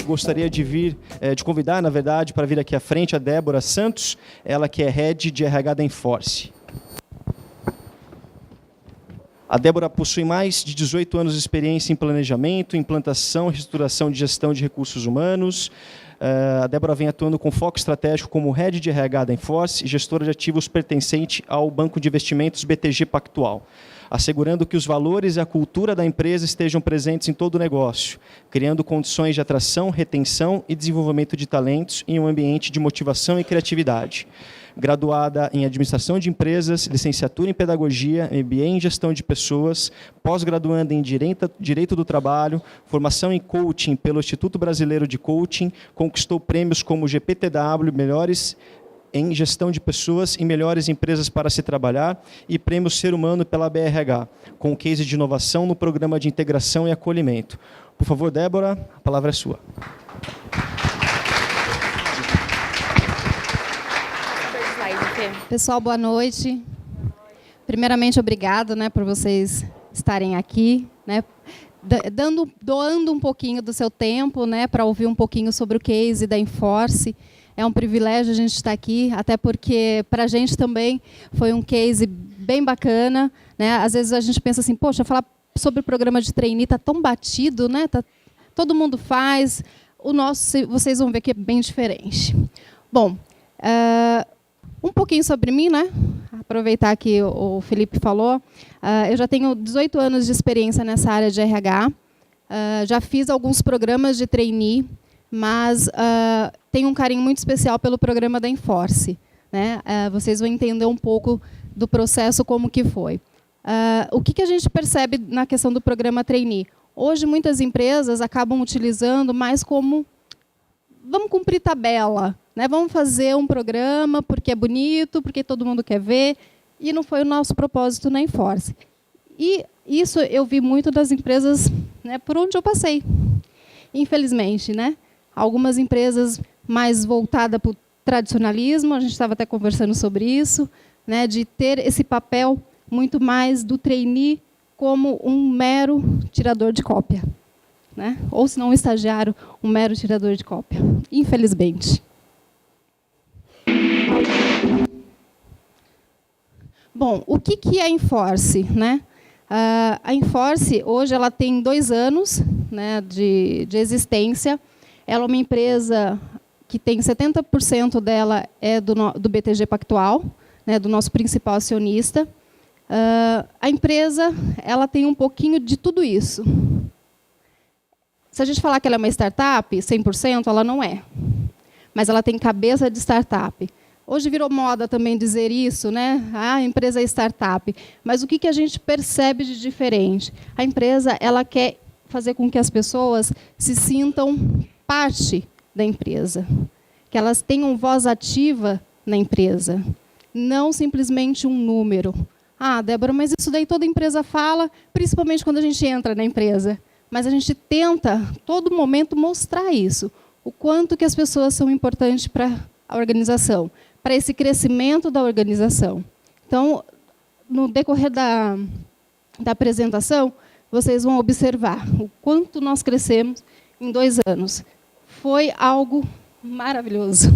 gostaria de convidar, na verdade, para vir aqui à frente a Débora Santos, ela que é Head de RH da Enforce. A Débora possui mais de 18 anos de experiência em planejamento, implantação e reestruturação de gestão de recursos humanos. A Débora vem atuando com foco estratégico como Head de RH da Enforce e gestora de ativos pertencente ao Banco de Investimentos BTG Pactual, assegurando que os valores e a cultura da empresa estejam presentes em todo o negócio, criando condições de atração, retenção e desenvolvimento de talentos em um ambiente de motivação e criatividade. Graduada em Administração de Empresas, licenciatura em Pedagogia, MBA em Gestão de Pessoas, pós-graduanda em Direito do Trabalho, formação em Coaching pelo Instituto Brasileiro de Coaching, conquistou prêmios como GPTW, Melhores em Gestão de Pessoas e Melhores Empresas para se Trabalhar, e Prêmio Ser Humano pela BRH, com case de inovação no Programa de Integração e Acolhimento. Por favor, Débora, a palavra é sua. Pessoal, boa noite. Primeiramente, obrigado, por vocês estarem aqui, doando um pouquinho do seu tempo, para ouvir um pouquinho sobre o case da Enforce. É um privilégio a gente estar aqui, até porque para a gente também foi um case bem bacana. Às vezes a gente pensa assim, poxa, falar sobre o programa de trainee está tão batido, todo mundo faz. O nosso, vocês vão ver que é bem diferente. Bom, um pouquinho sobre mim, aproveitar que o Felipe falou. Eu já tenho 18 anos de experiência nessa área de RH. Já fiz alguns programas de trainee, mas tenho um carinho muito especial pelo programa da Enforce. Vocês vão entender um pouco do processo, como que foi. O que a gente percebe na questão do programa trainee? Hoje, muitas empresas acabam utilizando mais como, vamos cumprir tabela, vamos fazer um programa porque é bonito, porque todo mundo quer ver, e não foi o nosso propósito na Enforce. E isso eu vi muito das empresas por onde eu passei, infelizmente. Algumas empresas mais voltadas para o tradicionalismo, a gente estava até conversando sobre isso, de ter esse papel muito mais do trainee como um mero tirador de cópia. Ou, se não um estagiário, um mero tirador de cópia, infelizmente. Bom, o que é a Enforce? A Enforce, hoje, ela tem 2 anos de existência. Ela é uma empresa que tem 70% dela é do BTG Pactual, do nosso principal acionista. A empresa ela tem um pouquinho de tudo isso. Se a gente falar que ela é uma startup, 100%, ela não é. Mas ela tem cabeça de startup. Hoje virou moda também dizer isso, a empresa é startup. Mas o que a gente percebe de diferente? A empresa ela quer fazer com que as pessoas se sintam parte da empresa, que elas tenham voz ativa na empresa, não simplesmente um número. Ah, Débora, mas isso daí toda empresa fala, principalmente quando a gente entra na empresa. Mas a gente tenta, todo momento, mostrar isso. O quanto que as pessoas são importantes para a organização, para esse crescimento da organização. Então, no decorrer da apresentação, vocês vão observar o quanto nós crescemos em 2 anos. Foi algo maravilhoso.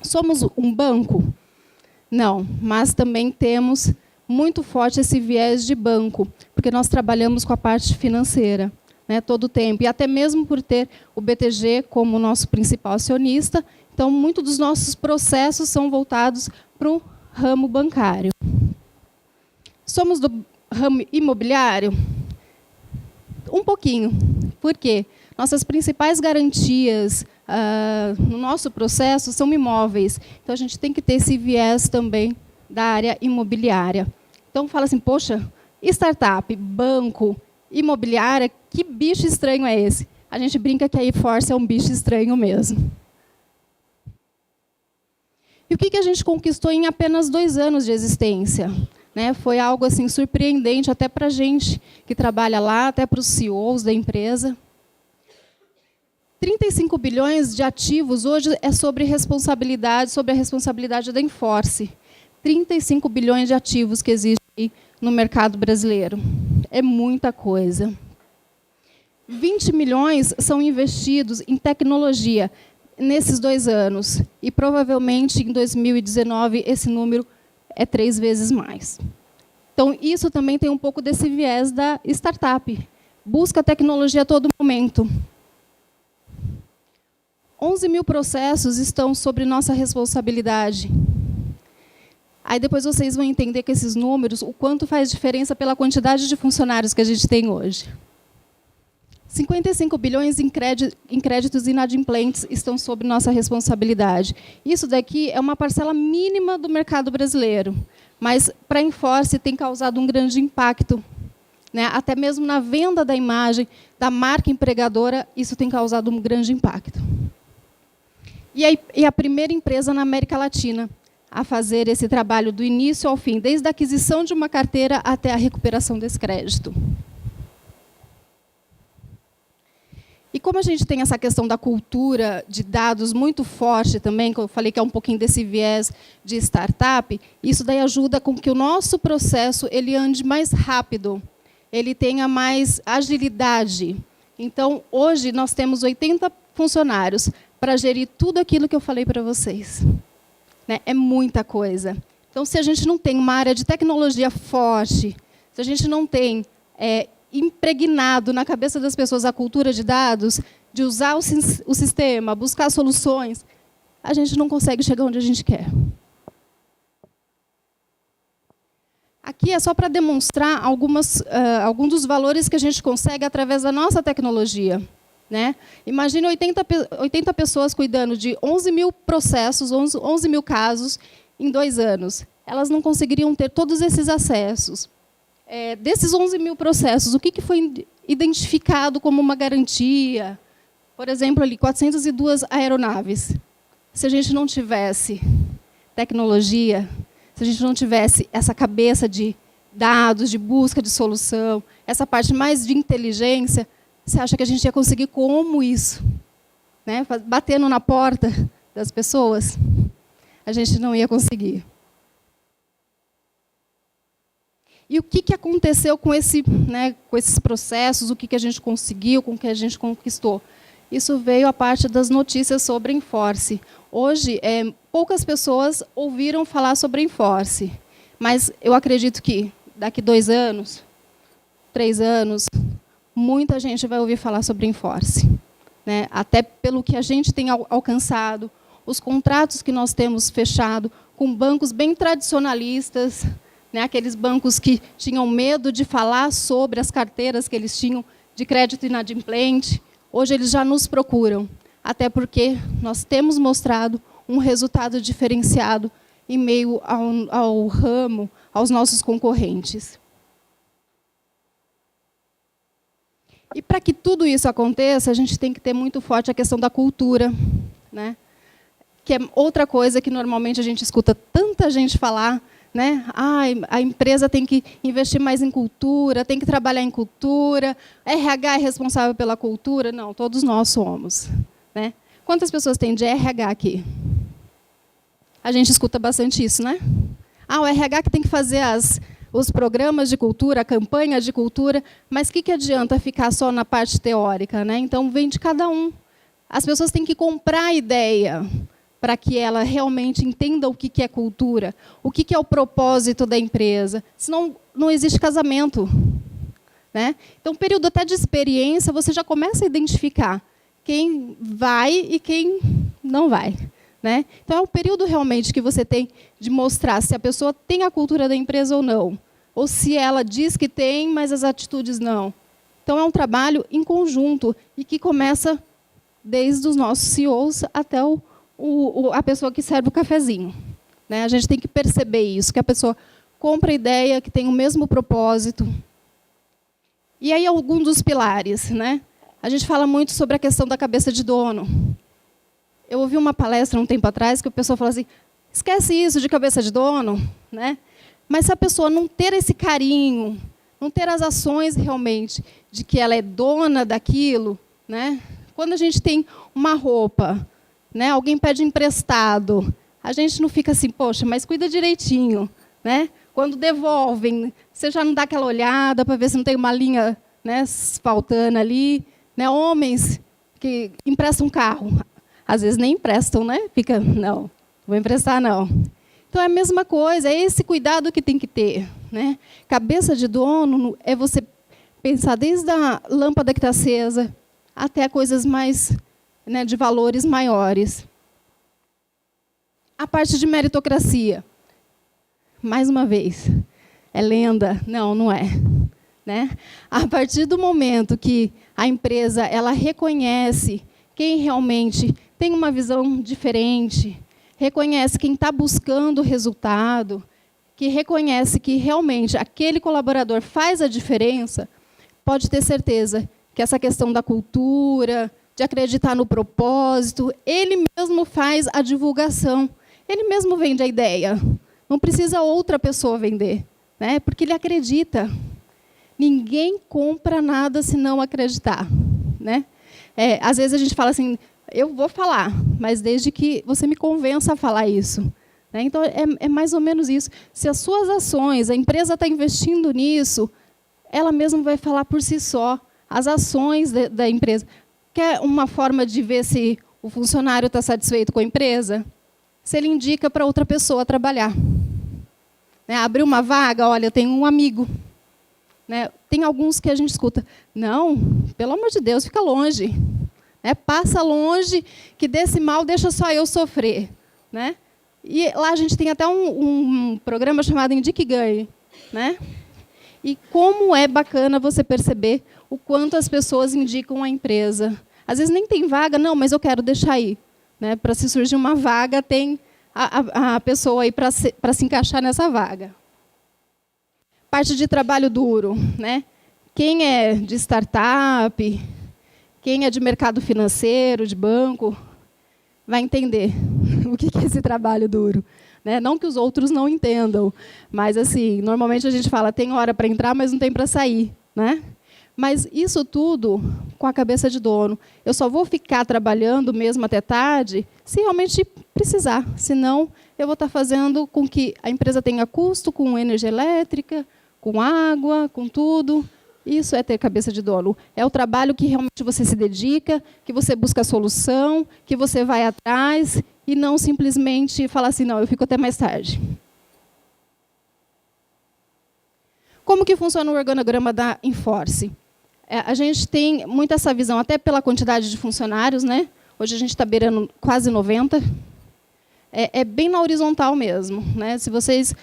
Somos um banco? Não, mas também temos muito forte esse viés de banco, porque nós trabalhamos com a parte financeira, todo o tempo. E até mesmo por ter o BTG como nosso principal acionista, então, muitos dos nossos processos são voltados para o ramo bancário. Somos do ramo imobiliário? Um pouquinho. Por quê? Nossas principais garantias no nosso processo são imóveis. Então, a gente tem que ter esse viés também da área imobiliária. Então, fala assim, poxa, startup, banco, imobiliária, que bicho estranho é esse? A gente brinca que a Enforce é um bicho estranho mesmo. E o que a gente conquistou em apenas 2 anos de existência? Foi algo assim, surpreendente até para a gente que trabalha lá, até para os CEOs da empresa. 35 bilhões de ativos hoje é sobre a responsabilidade da Enforce. 35 bilhões de ativos que existem no mercado brasileiro. É muita coisa. 20 milhões são investidos em tecnologia nesses 2 anos. E, provavelmente, em 2019, esse número é 3 vezes mais. Então, isso também tem um pouco desse viés da startup. Busca tecnologia a todo momento. 11 mil processos estão sobre nossa responsabilidade. Aí depois vocês vão entender com esses números o quanto faz diferença pela quantidade de funcionários que a gente tem hoje. 55 bilhões em créditos inadimplentes estão sob nossa responsabilidade. Isso daqui é uma parcela mínima do mercado brasileiro, mas para a Enforce tem causado um grande impacto, né? Até mesmo na venda da imagem, da marca empregadora, isso tem causado um grande impacto. E a primeira empresa na América Latina a fazer esse trabalho do início ao fim, desde a aquisição de uma carteira até a recuperação desse crédito. E como a gente tem essa questão da cultura de dados muito forte também, que eu falei que é um pouquinho desse viés de startup, isso daí ajuda com que o nosso processo ele ande mais rápido, ele tenha mais agilidade. Então, hoje, nós temos 80 funcionários para gerir tudo aquilo que eu falei para vocês. Né? É muita coisa. Então, se a gente não tem uma área de tecnologia forte, se a gente não tem impregnado na cabeça das pessoas a cultura de dados, de usar o sistema, buscar soluções, a gente não consegue chegar onde a gente quer. Aqui é só para demonstrar alguns dos valores que a gente consegue através da nossa tecnologia. Né? Imagine 80 pessoas cuidando de 11 mil processos, 11 mil casos em 2 anos. Elas não conseguiriam ter todos esses acessos. Desses 11 mil processos, o que foi identificado como uma garantia? Por exemplo, ali, 402 aeronaves. Se a gente não tivesse tecnologia, se a gente não tivesse essa cabeça de dados, de busca de solução, essa parte mais de inteligência, você acha que a gente ia conseguir como isso? Né? Batendo na porta das pessoas? A gente não ia conseguir. E o que aconteceu com esses processos? O que a gente conseguiu, com o que a gente conquistou? Isso veio a parte das notícias sobre a Enforce. Hoje, poucas pessoas ouviram falar sobre a Enforce, mas eu acredito que daqui 2 anos, 3 anos, muita gente vai ouvir falar sobre a Enforce. Né? Até pelo que a gente tem alcançado, os contratos que nós temos fechado com bancos bem tradicionalistas, né? Aqueles bancos que tinham medo de falar sobre as carteiras que eles tinham de crédito inadimplente, hoje eles já nos procuram, até porque nós temos mostrado um resultado diferenciado em meio ao ramo, aos nossos concorrentes. E para que tudo isso aconteça, a gente tem que ter muito forte a questão da cultura, né? Que é outra coisa que normalmente a gente escuta tanta gente falar, né? A empresa tem que investir mais em cultura, tem que trabalhar em cultura, RH é responsável pela cultura. Não, todos nós somos. Né? Quantas pessoas tem de RH aqui? A gente escuta bastante isso, né? O RH que tem que fazer os programas de cultura, a campanha de cultura, mas o que adianta ficar só na parte teórica? Né? Então, vem de cada um. As pessoas têm que comprar a ideia para que ela realmente entenda o que é cultura, o que é o propósito da empresa. Senão, não existe casamento. Né? Então, período até de experiência, você já começa a identificar quem vai e quem não vai. Né? Então, é um período realmente que você tem de mostrar se a pessoa tem a cultura da empresa ou não. Ou se ela diz que tem, mas as atitudes não. Então, é um trabalho em conjunto e que começa desde os nossos CEOs até a pessoa que serve o cafezinho. Né? A gente tem que perceber isso, que a pessoa compra a ideia, que tem o mesmo propósito. E aí, alguns dos pilares. Né? A gente fala muito sobre a questão da cabeça de dono. Eu ouvi uma palestra um tempo atrás que o pessoal falou assim, esquece isso de cabeça de dono, né? Mas se a pessoa não ter esse carinho, não ter as ações realmente de que ela é dona daquilo, né? Quando a gente tem uma roupa, né? Alguém pede emprestado, a gente não fica assim, poxa, mas cuida direitinho, né? Quando devolvem, você já não dá aquela olhada para ver se não tem uma linha, né, faltando ali. Né? Homens que emprestam um carro, às vezes nem emprestam, né? Fica, não vou emprestar, não. Então, é a mesma coisa, é esse cuidado que tem que ter. Né? Cabeça de dono é você pensar desde a lâmpada que está acesa até coisas mais, né, de valores maiores. A parte de meritocracia, mais uma vez, é lenda? Não, não é. Né? A partir do momento que a empresa ela reconhece quem realmente tem uma visão diferente, reconhece quem está buscando resultado, que reconhece que realmente aquele colaborador faz a diferença, pode ter certeza que essa questão da cultura, de acreditar no propósito, ele mesmo faz a divulgação, ele mesmo vende a ideia. Não precisa outra pessoa vender, né? Porque ele acredita. Ninguém compra nada se não acreditar. Né? Às vezes a gente fala assim, eu vou falar, mas desde que você me convença a falar isso. Né? Então, é mais ou menos isso. Se as suas ações, a empresa está investindo nisso, ela mesma vai falar por si só. As ações da empresa. Quer uma forma de ver se o funcionário está satisfeito com a empresa? Se ele indica para outra pessoa trabalhar. Né? Abriu uma vaga, olha, eu tenho um amigo. Né? Tem alguns que a gente escuta, não, pelo amor de Deus, fica longe. Né? Passa longe, que desse mal deixa só eu sofrer. Né? E lá a gente tem até um programa chamado Indique e Ganhe. Né? E como é bacana você perceber o quanto as pessoas indicam a empresa. Às vezes nem tem vaga, não, mas eu quero deixar aí. Né? Para se surgir uma vaga, tem a pessoa aí para se encaixar nessa vaga. Parte de trabalho duro. Né? Quem é de startup, quem é de mercado financeiro, de banco, vai entender o que é esse trabalho duro. Né? Não que os outros não entendam, mas assim, normalmente a gente fala, tem hora para entrar, mas não tem para sair. Né? Mas isso tudo com a cabeça de dono. Eu só vou ficar trabalhando mesmo até tarde se realmente precisar. Senão, eu vou estar fazendo com que a empresa tenha custo com energia elétrica, com água, com tudo. Isso é ter cabeça de dono. É o trabalho que realmente você se dedica, que você busca a solução, que você vai atrás e não simplesmente falar assim, não, eu fico até mais tarde. Como que funciona o organograma da Enforce? A gente tem muito essa visão, até pela quantidade de funcionários, né? Hoje a gente está beirando quase 90. É bem na horizontal mesmo. Né? Se vocês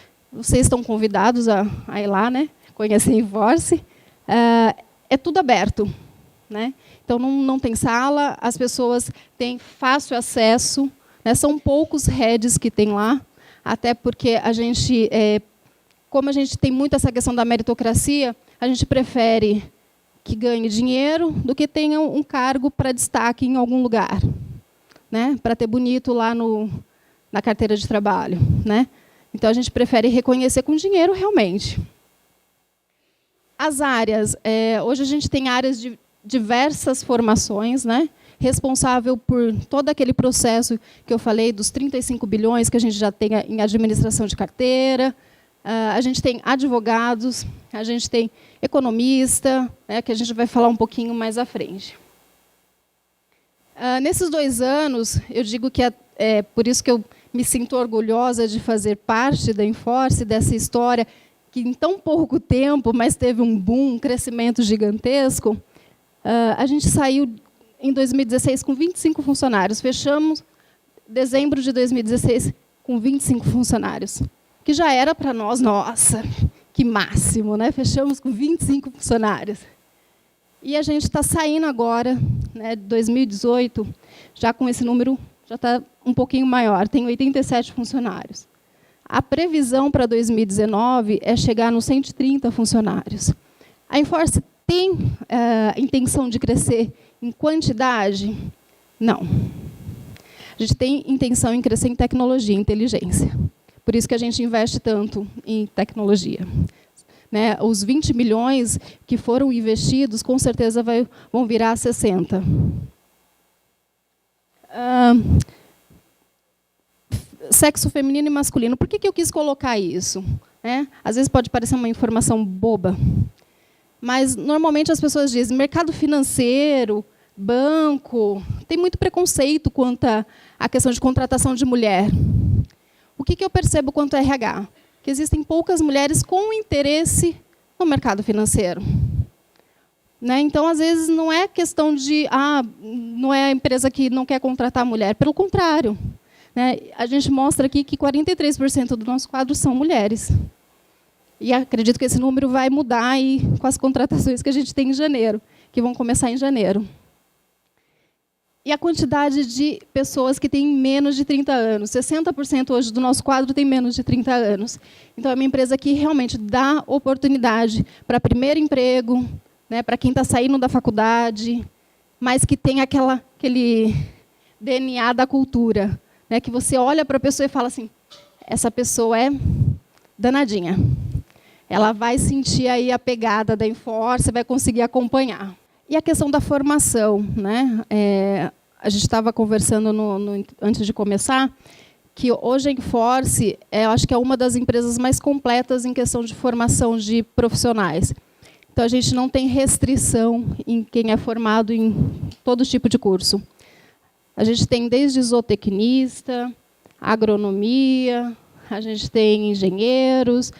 estão convidados a ir lá, né? Conhecer a Enforce. É tudo aberto. Né? Então, não tem sala, as pessoas têm fácil acesso. Né? São poucos heads que tem lá, até porque a gente, como a gente tem muito essa questão da meritocracia, a gente prefere que ganhe dinheiro do que tenha um cargo para destaque em algum lugar. Né? Para ter bonito lá na carteira de trabalho. Né? Então, a gente prefere reconhecer com dinheiro realmente. As áreas. Hoje a gente tem áreas de diversas formações, né? Responsável por todo aquele processo que eu falei, dos 35 bilhões que a gente já tem em administração de carteira. A gente tem advogados, a gente tem economista, né, que a gente vai falar um pouquinho mais à frente. Nesses 2 anos, eu digo que é por isso que eu me sinto orgulhosa de fazer parte da Enforce, dessa história que em tão pouco tempo, mas teve um boom, um crescimento gigantesco. A gente saiu em 2016 com 25 funcionários. Fechamos dezembro de 2016 com 25 funcionários. Que já era para nós, nossa, que máximo, né? Fechamos com 25 funcionários. E a gente está saindo agora, né, 2018, já com esse número, já está um pouquinho maior, tem 87 funcionários. A previsão para 2019 é chegar nos 130 funcionários. A Enforce tem intenção de crescer em quantidade? Não. A gente tem intenção em crescer em tecnologia, inteligência. Por isso que a gente investe tanto em tecnologia. Né? Os 20 milhões que foram investidos, com certeza vão virar 60. Sexo feminino e masculino. Por que eu quis colocar isso? Às vezes pode parecer uma informação boba. mas normalmente as pessoas dizem mercado financeiro, banco, tem muito preconceito quanto à questão de contratação de mulher. O que eu percebo quanto ao RH? Que existem poucas mulheres com interesse no mercado financeiro. Né? Então, às vezes, não é questão de não é a empresa que não quer contratar mulher. Pelo contrário. Né? A gente mostra aqui que 43% do nosso quadro são mulheres. E acredito que esse número vai mudar aí com as contratações que a gente tem em janeiro, que vão começar em janeiro. E a quantidade de pessoas que têm menos de 30 anos. 60% hoje do nosso quadro tem menos de 30 anos. Então, é uma empresa que realmente dá oportunidade para primeiro emprego, né, para quem está saindo da faculdade, mas que tem aquele DNA da cultura, né, que você olha para a pessoa e fala assim, essa pessoa é danadinha. Ela vai sentir aí a pegada da Enforce, vai conseguir acompanhar. E a questão da formação, né? A gente estava conversando antes de começar, que hoje a Enforce, eu acho que é uma das empresas mais completas em questão de formação de profissionais. Então, a gente não tem restrição em quem é formado em todo tipo de curso. A gente tem desde zootecnista, agronomia, a gente tem engenheiros,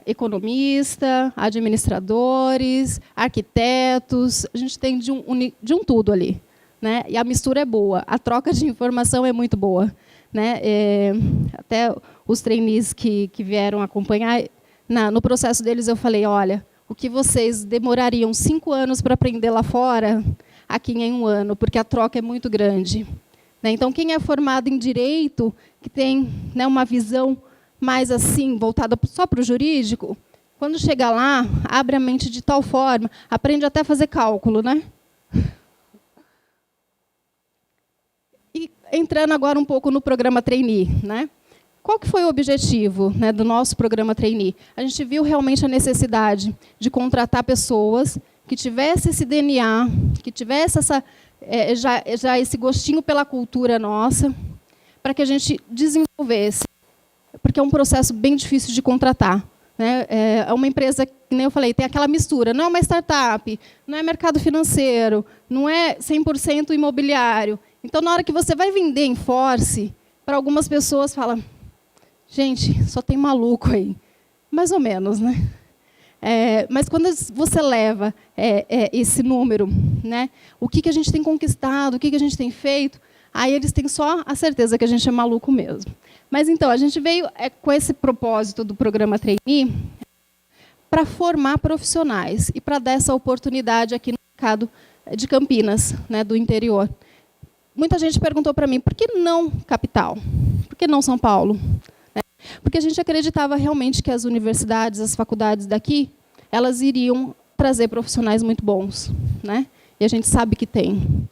economista, administradores, arquitetos, a gente tem de um tudo ali. Né? E a mistura é boa, a troca de informação é muito boa. Né? Até os trainees que vieram acompanhar, no processo deles eu falei, olha, o que vocês demorariam 5 anos para aprender lá fora, aqui em 1 ano, porque a troca é muito grande. Né? Então, quem é formado em direito, que tem, né, uma visão mais assim, voltada só para o jurídico, quando chega lá, abre a mente de tal forma, aprende até a fazer cálculo. Né? E entrando agora um pouco no programa trainee. Né? Qual que foi o objetivo, né, do nosso programa trainee? A gente viu realmente a necessidade de contratar pessoas que tivessem esse DNA, que tivessem já esse gostinho pela cultura nossa, para que a gente desenvolvesse, porque é um processo bem difícil de contratar. Né? É uma empresa, que nem eu falei, tem aquela mistura, não é uma startup, não é mercado financeiro, não é 100% imobiliário. Então, na hora que você vai vender Enforce, para algumas pessoas fala, gente, só tem maluco aí. Mais ou menos, né? Mas quando você leva esse número, né, o que a gente tem conquistado, o que a gente tem feito, aí eles têm só a certeza que a gente é maluco mesmo. Mas, então, a gente veio com esse propósito do programa Trainee para formar profissionais e para dar essa oportunidade aqui no mercado de Campinas, né, do interior. Muita gente perguntou para mim, por que não capital? Por que não São Paulo? Porque a gente acreditava realmente que as universidades, as faculdades daqui, elas iriam trazer profissionais muito bons. Né? E a gente sabe que tem.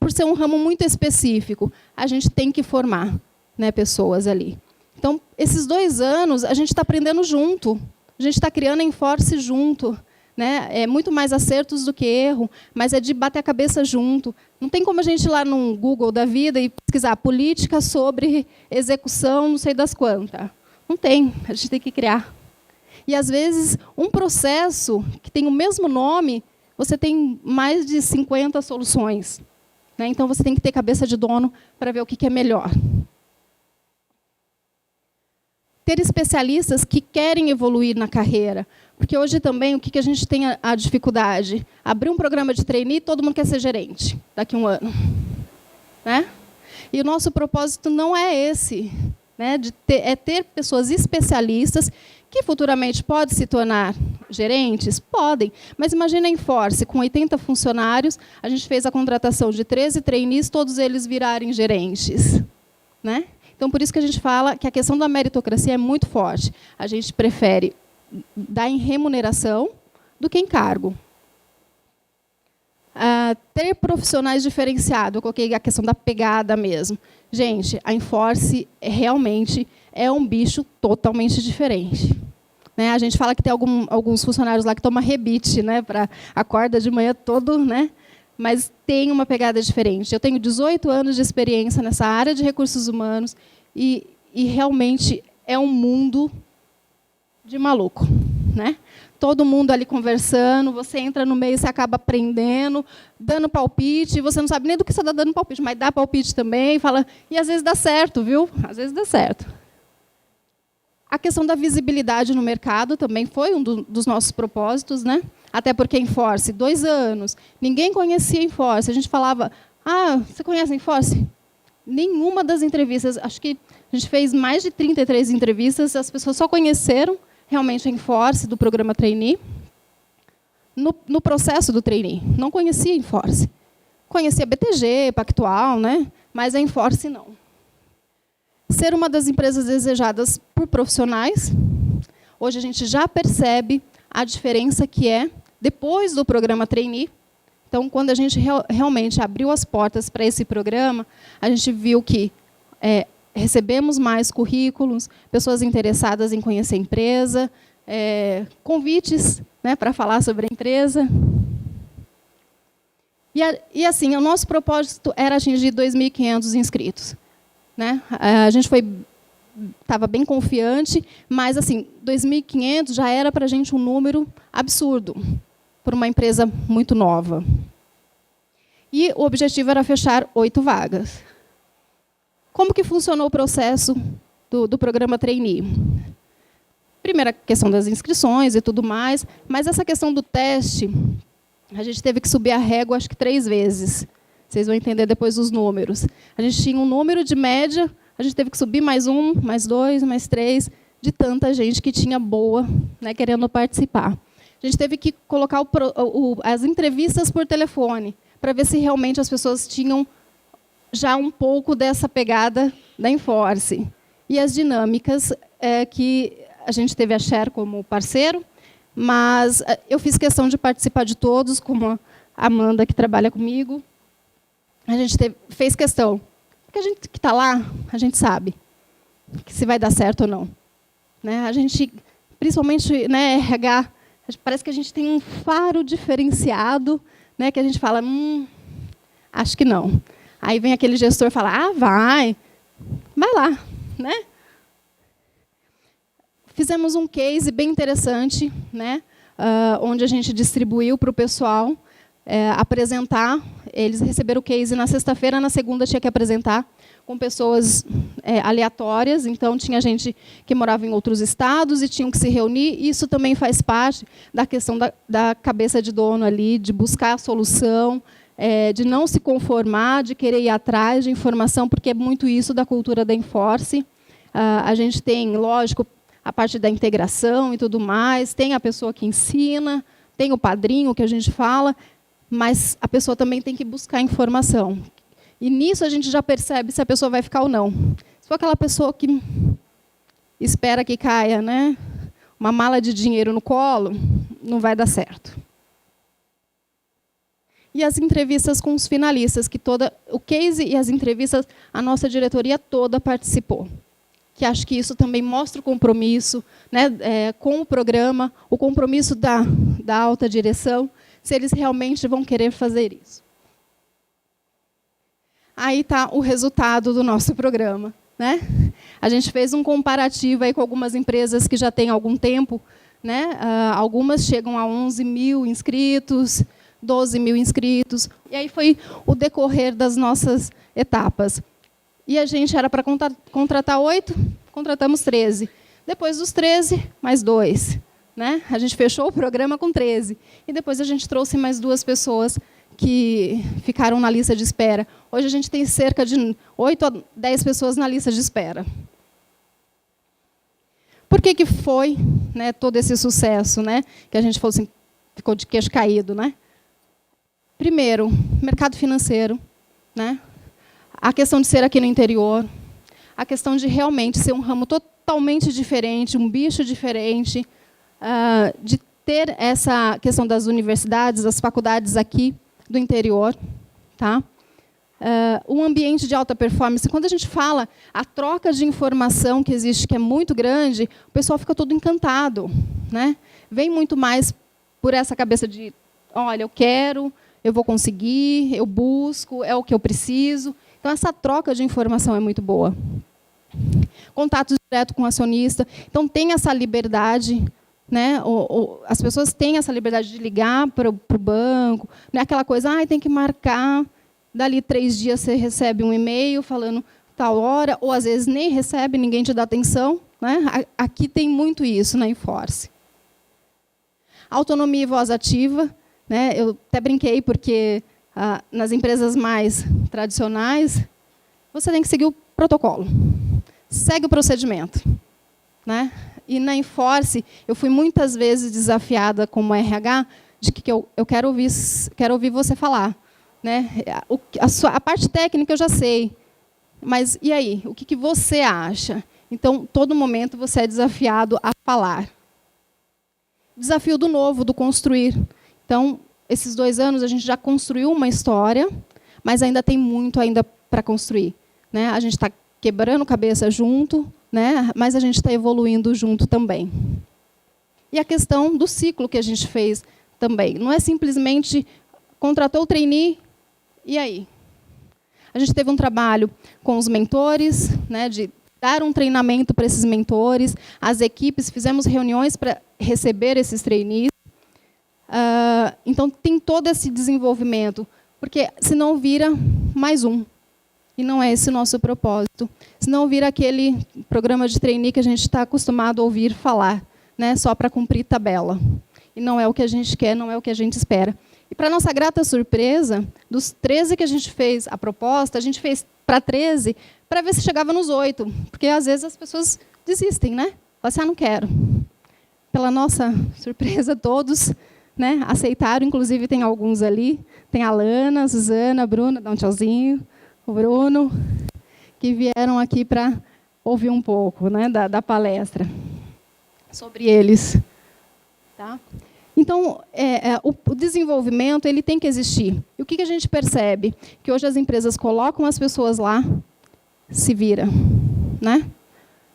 Por ser um ramo muito específico, a gente tem que formar, né, pessoas ali. Então, esses 2 anos, a gente está aprendendo junto. A gente está criando a Enforce junto. Né? É muito mais acertos do que erro, mas é de bater a cabeça junto. Não tem como a gente ir lá no Google da vida e pesquisar política sobre execução, não sei das quantas. Não tem, a gente tem que criar. E, às vezes, um processo que tem o mesmo nome, você tem mais de 50 soluções. Né? Então, você tem que ter cabeça de dono para ver o que é melhor. Ter especialistas que querem evoluir na carreira. Porque hoje também, o que a gente tem a dificuldade? Abrir um programa de trainee, todo mundo quer ser gerente daqui a 1 ano. Né? E o nosso propósito não é esse. Né? É ter pessoas especialistas que futuramente podem se tornar gerentes? Podem. Mas imagina a Enforce, com 80 funcionários, a gente fez a contratação de 13 trainees, todos eles virarem gerentes. Né? Então, por isso que a gente fala que a questão da meritocracia é muito forte. A gente prefere dar em remuneração do que em cargo. Ter profissionais diferenciados, eu coloquei a questão da pegada mesmo. Gente, a Enforce realmente é um bicho totalmente diferente. Né? A gente fala que tem alguns funcionários lá que tomam rebite, né, para acorda de manhã todo, né? Mas tem uma pegada diferente. Eu tenho 18 anos de experiência nessa área de recursos humanos e realmente é um mundo de maluco. né? Todo mundo ali conversando, você entra no meio, você acaba aprendendo, dando palpite, você não sabe nem do que você está dando palpite, mas dá palpite também, fala, e às vezes dá certo, viu? Às vezes dá certo. A questão da visibilidade no mercado também foi um dos nossos propósitos, né? Até porque Enforce, 2 anos, ninguém conhecia Enforce. A gente falava, você conhece Enforce? Nenhuma das entrevistas, acho que a gente fez mais de 33 entrevistas, as pessoas só conheceram realmente a Enforce do programa Trainee no processo do Trainee. Não conhecia a Enforce. Conhecia a BTG, Pactual, né? Mas a Enforce não. Ser uma das empresas desejadas por profissionais. Hoje a gente já percebe a diferença que é depois do programa Trainee. Então, quando a gente realmente abriu as portas para esse programa, a gente viu que recebemos mais currículos, pessoas interessadas em conhecer a empresa, convites, né, para falar sobre a empresa. E assim, o nosso propósito era atingir 2.500 inscritos. Né? A gente estava bem confiante, mas assim, 2.500 já era para a gente um número absurdo, por uma empresa muito nova. E o objetivo era fechar 8 vagas. Como que funcionou o processo do programa Trainee? Primeira questão das inscrições e tudo mais, mas essa questão do teste, a gente teve que subir a régua, acho que 3 vezes. Vocês vão entender depois os números. A gente tinha um número de média, a gente teve que subir mais 1, mais 2, mais 3, de tanta gente que tinha boa, né, querendo participar. A gente teve que colocar as entrevistas por telefone, para ver se realmente as pessoas tinham já um pouco dessa pegada da Enforce. E as dinâmicas, que a gente teve a Share como parceiro, mas eu fiz questão de participar de todos, como a Amanda, que trabalha comigo. A gente fez questão. Porque a gente que está lá, a gente sabe que se vai dar certo ou não. Né? A gente, principalmente, né, RH, parece que a gente tem um faro diferenciado, né, que a gente fala, acho que não. Aí vem aquele gestor e fala, vai lá. Né? Fizemos um case bem interessante, né, onde a gente distribuiu para o pessoal apresentar. Eles receberam o case na sexta-feira, na segunda tinha que apresentar com pessoas aleatórias. Então, tinha gente que morava em outros estados e tinham que se reunir. Isso também faz parte da questão da cabeça de dono ali, de buscar a solução, de não se conformar, de querer ir atrás de informação, porque é muito isso da cultura da Enforce. A gente tem, lógico, a parte da integração e tudo mais, tem a pessoa que ensina, tem o padrinho que a gente fala, mas a pessoa também tem que buscar informação. E nisso a gente já percebe se a pessoa vai ficar ou não. Se for aquela pessoa que espera que caia, né, uma mala de dinheiro no colo, não vai dar certo. E as entrevistas com os finalistas, que o case e as entrevistas, a nossa diretoria toda participou. Que acho que isso também mostra o compromisso, né, com o programa, o compromisso da alta direção, se eles realmente vão querer fazer isso. Aí está o resultado do nosso programa. Né? A gente fez um comparativo aí com algumas empresas que já têm algum tempo. Né? Algumas chegam a 11.000 inscritos, 12.000 inscritos. E aí foi o decorrer das nossas etapas. E a gente era para contratar 8, contratamos 13. Depois dos 13, mais 2. Né? A gente fechou o programa com 13. E depois a gente trouxe mais 2 pessoas que ficaram na lista de espera. Hoje a gente tem cerca de 8 a 10 pessoas na lista de espera. Por que foi, né, todo esse sucesso, né, que a gente falou assim, ficou de queixo caído? Né? Primeiro, mercado financeiro. Né? A questão de ser aqui no interior. A questão de realmente ser um ramo totalmente diferente, um bicho diferente, de ter essa questão das universidades, das faculdades aqui do interior, tá? Um ambiente de alta performance. Quando a gente fala a troca de informação que existe, que é muito grande, o pessoal fica todo encantado, né? Vem muito mais por essa cabeça de, olha, eu quero, eu vou conseguir, eu busco, é o que eu preciso. Então, essa troca de informação é muito boa. Contato direto com o acionista. Então, tem essa liberdade né? As pessoas têm essa liberdade de ligar para o banco, não é aquela coisa, tem que marcar, dali 3 dias você recebe um e-mail falando tal hora, ou às vezes nem recebe, ninguém te dá atenção, né? Aqui tem muito isso na Enforce. Autonomia e voz ativa, né? Eu até brinquei, porque nas empresas mais tradicionais, você tem que seguir o protocolo, segue o procedimento, né? E na Enforce, eu fui muitas vezes desafiada como RH de que eu quero ouvir você falar, né? A parte técnica eu já sei, mas e aí? O que você acha? Então, todo momento você é desafiado a falar. Desafio do novo, do construir. Então, esses 2 anos a gente já construiu uma história, mas ainda tem muito ainda para construir, né? A gente está quebrando cabeça junto, né? Mas a gente está evoluindo junto também. E a questão do ciclo que a gente fez também. Não é simplesmente contratou o trainee, e aí? A gente teve um trabalho com os mentores, né, de dar um treinamento para esses mentores, as equipes, fizemos reuniões para receber esses trainees. Então, tem todo esse desenvolvimento, porque senão vira mais um. E não é esse o nosso propósito. Senão vira aquele programa de trainee que a gente está acostumado a ouvir falar, né, só para cumprir tabela. E não é o que a gente quer, não é o que a gente espera. E, para nossa grata surpresa, dos 13 que a gente fez a proposta, a gente fez para 13, para ver se chegava nos 8. Porque, às vezes, as pessoas desistem, né? Falam assim, não quero. Pela nossa surpresa, todos, né, aceitaram. Inclusive, tem alguns ali. Tem a Lana, a Suzana, a Bruna, dá um tchauzinho. O Bruno, que vieram aqui para ouvir um pouco, né, da palestra sobre eles. Tá? Então, o desenvolvimento ele tem que existir. E o que a gente percebe? Que hoje as empresas colocam as pessoas lá, se vira, né?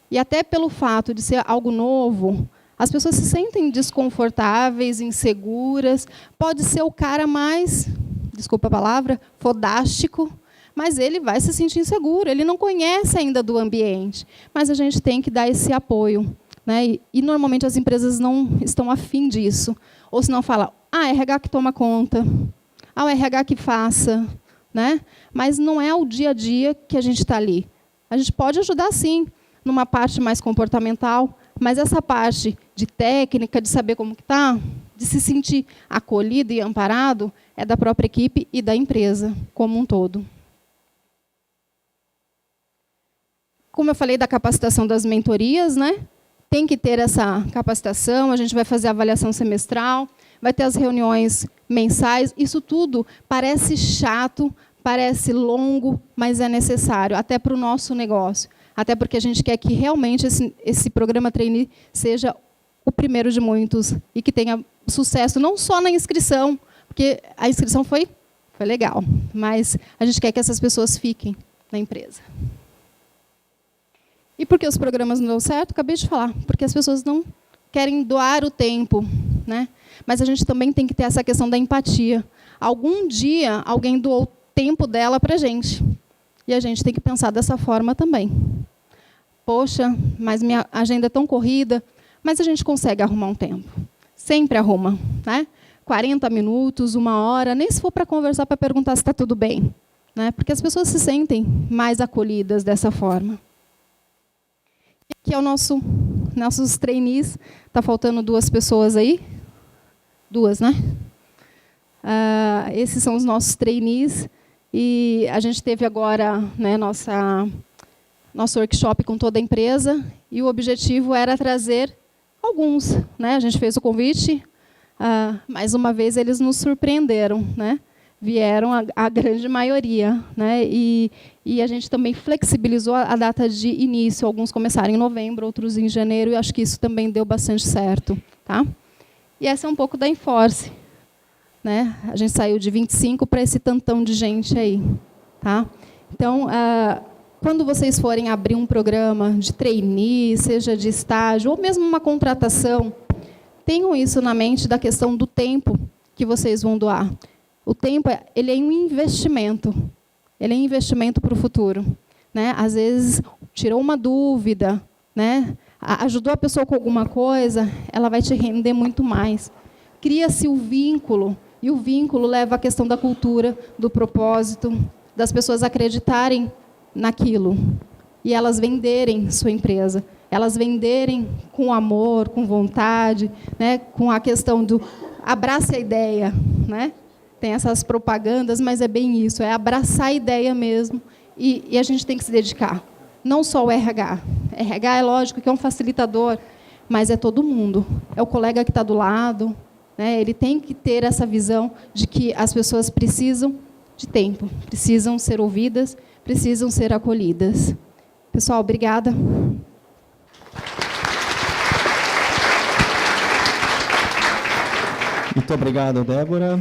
E até pelo fato de ser algo novo, as pessoas se sentem desconfortáveis, inseguras. Pode ser o cara mais, desculpa a palavra, fodástico, mas ele vai se sentir inseguro, ele não conhece ainda do ambiente. Mas a gente tem que dar esse apoio, né? E normalmente as empresas não estão afim disso. Ou senão fala, RH que toma conta, o RH que faça, né? Mas não é o dia a dia que a gente está ali. A gente pode ajudar, sim, numa parte mais comportamental, mas essa parte de técnica, de saber como que está, de se sentir acolhido e amparado, é da própria equipe e da empresa como um todo. Como eu falei da capacitação das mentorias, né? Tem que ter essa capacitação, a gente vai fazer a avaliação semestral, vai ter as reuniões mensais. Isso tudo parece chato, parece longo, mas é necessário, até para o nosso negócio. Até porque a gente quer que realmente esse programa trainee seja o primeiro de muitos e que tenha sucesso, não só na inscrição, porque a inscrição foi legal, mas a gente quer que essas pessoas fiquem na empresa. E por que os programas não dão certo? Acabei de falar, porque as pessoas não querem doar o tempo, né? Mas a gente também tem que ter essa questão da empatia. Algum dia, alguém doou o tempo dela para a gente. E a gente tem que pensar dessa forma também. Poxa, mas minha agenda é tão corrida, mas a gente consegue arrumar um tempo. Sempre arruma, né? 40 minutos, 1 hora, nem se for para conversar, para perguntar se está tudo bem, né? Porque as pessoas se sentem mais acolhidas dessa forma. Aqui é o nossos trainees. Está faltando 2 pessoas aí? 2, né? Esses são os nossos trainees. E a gente teve agora, né, nosso workshop com toda a empresa. E o objetivo era trazer alguns, né? A gente fez o convite. Mais uma vez, eles nos surpreenderam, né? Vieram a grande maioria, né? E a gente também flexibilizou a data de início. Alguns começaram em novembro, outros em janeiro, e acho que isso também deu bastante certo. Tá? E essa é um pouco da Enforce. Né? A gente saiu de 25 para esse tantão de gente aí. Tá? Então, quando vocês forem abrir um programa de trainee, seja de estágio, ou mesmo uma contratação, tenham isso na mente da questão do tempo que vocês vão doar. O tempo ele é um investimento. Ele é um investimento para o futuro, né? Às vezes tirou uma dúvida, né? ajudou a pessoa com alguma coisa, ela vai te render muito mais. Cria-se o vínculo, e o vínculo leva à questão da cultura, do propósito, das pessoas acreditarem naquilo e elas venderem sua empresa, elas venderem com amor, com vontade, né, com a questão do abrace a ideia, né? Tem essas propagandas, mas é bem isso, é abraçar a ideia mesmo, e a gente tem que se dedicar. Não só o RH. RH é lógico que é um facilitador, mas é todo mundo. É o colega que está do lado, né? Ele tem que ter essa visão de que as pessoas precisam de tempo, precisam ser ouvidas, precisam ser acolhidas. Pessoal, obrigada. Muito obrigado, Débora.